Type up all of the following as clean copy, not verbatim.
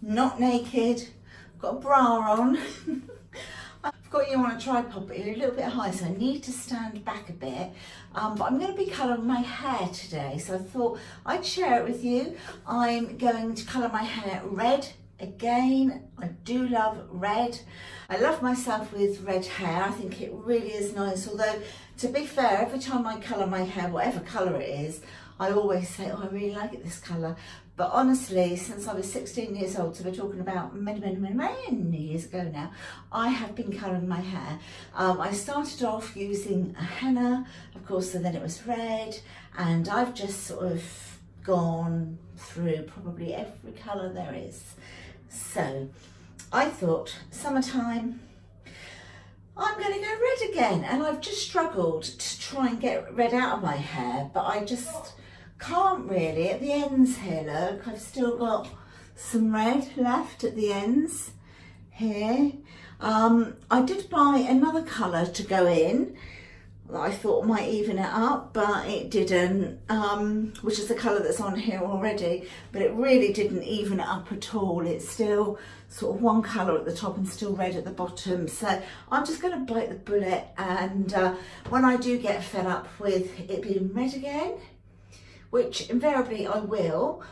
not naked, got a bra on. I've got you on a tripod, but you're a little bit high, so I need to stand back a bit. But I'm going to be colouring my hair today, so I thought I'd share it with you. I'm going to colour my hair red again. I do love red. I love myself with red hair. I think it really is nice, although to be fair, every time I colour my hair, whatever colour it is, I always say, oh, I really like it, this colour. But honestly, since I was 16 years old, so we're talking about many years ago now, I have been colouring my hair. I started off using a henna, of course, and then it was red, and I've just sort of gone through probably every colour there is. So I thought, summertime, I'm going to go red again, and I've just struggled to try and get red out of my hair, but I just can't really. At the ends here, look, I've still got some red left at the ends here. I did buy another colour to go in that I thought might even it up, but it didn't, which is the colour that's on here already, but it really didn't even it up at all. It's still sort of one colour at the top and still red at the bottom. So I'm just going to bite the bullet, and when I do get fed up with it being red again, which invariably I will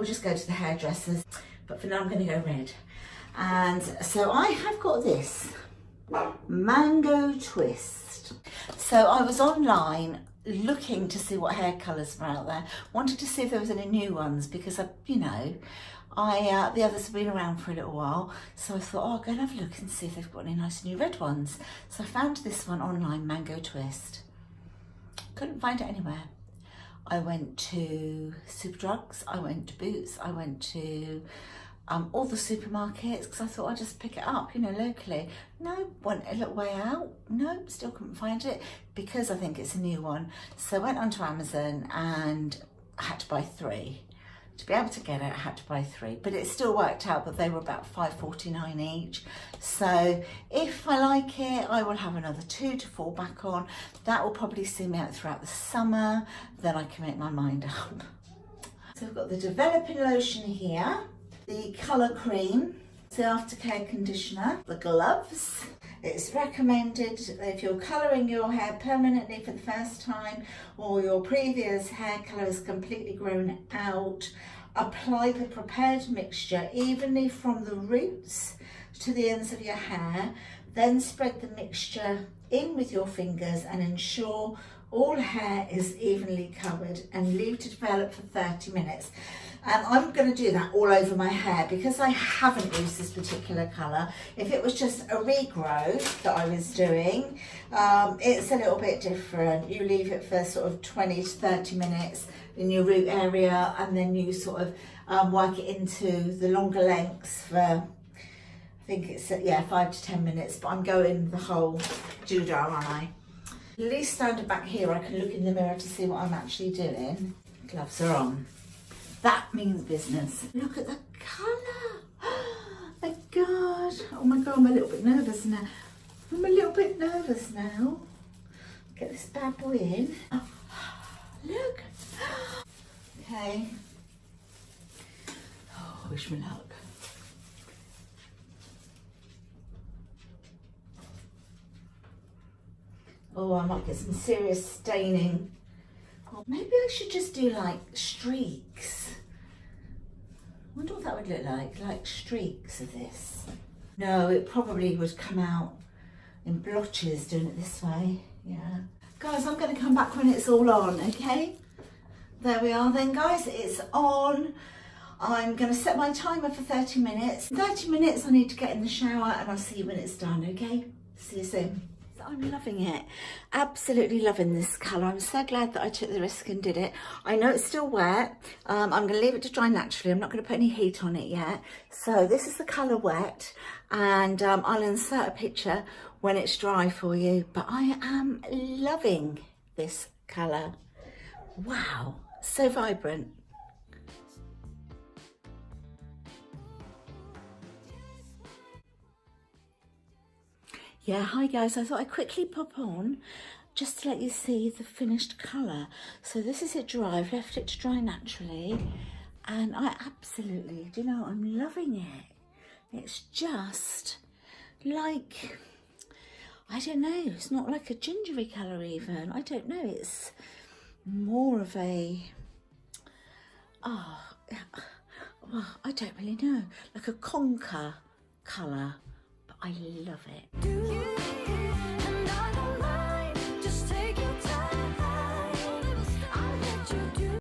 just go to the hairdressers, but for now I'm going to go red. And so I have got this mango twist. So I was online looking to see what hair colours were out there, wanted to see if there was any new ones, because the others have been around for a little while, so I thought, oh, I'll go and have a look and see if they've got any nice new red ones. So I found this one online, mango twist. Couldn't find it anywhere. I went to Superdrugs, I went to Boots, I went to all the supermarkets, because I thought I'd just pick it up, locally. No, went a little way out, no, still couldn't find it, because I think it's a new one. So I went onto Amazon and I had to buy 3. To be able to get it, I had to buy 3, but it still worked out that they were about £5.49 each. So if I like it, I will have another 2 to fall back on. That will probably see me out throughout the summer, then I can make my mind up. So I've got the developing lotion here, the colour cream, the aftercare conditioner, the gloves. It's recommended if you're colouring your hair permanently for the first time, or your previous hair colour is completely grown out, apply the prepared mixture evenly from the roots to the ends of your hair, then spread the mixture in with your fingers and ensure all hair is evenly covered, and leave to develop for 30 minutes. And I'm going to do that all over my hair, because I haven't used this particular colour. If it was just a regrowth that I was doing, it's a little bit different. You leave it for sort of 20 to 30 minutes in your root area, and then you sort of work it into the longer lengths for, I think it's, 5 to 10 minutes, but I'm going the whole doodah, aren't I? At least standing back here, I can look in the mirror to see what I'm actually doing. Gloves are on. That means business. Look at the colour. My God. Oh my God, I'm a little bit nervous now. Get this bad boy in. Oh, look. Okay. Oh, wish me luck. Oh, I might get some serious staining. Or maybe I should just do like streaks. I wonder what that would look like streaks of this. No, it probably would come out in blotches doing it this way, yeah. Guys, I'm going to come back when it's all on, okay? There we are then, guys, it's on. I'm going to set my timer for 30 minutes. 30 minutes, I need to get in the shower, and I'll see you when it's done, okay? See you soon. I'm loving it, absolutely loving this colour. I'm so glad that I took the risk and did it. I know it's still wet. I'm going to leave it to dry naturally. I'm not going to put any heat on it yet. So this is the colour wet, and I'll insert a picture when it's dry for you. But I am loving this colour. Wow, so vibrant. Yeah, hi guys, I thought I'd quickly pop on just to let you see the finished colour. So this is it dry, I've left it to dry naturally, And I absolutely, do you know, I'm loving it. It's just like, I don't know, it's not like a gingery colour even. I don't know, it's more of a, well, I don't really know, like a conker colour, but I love it.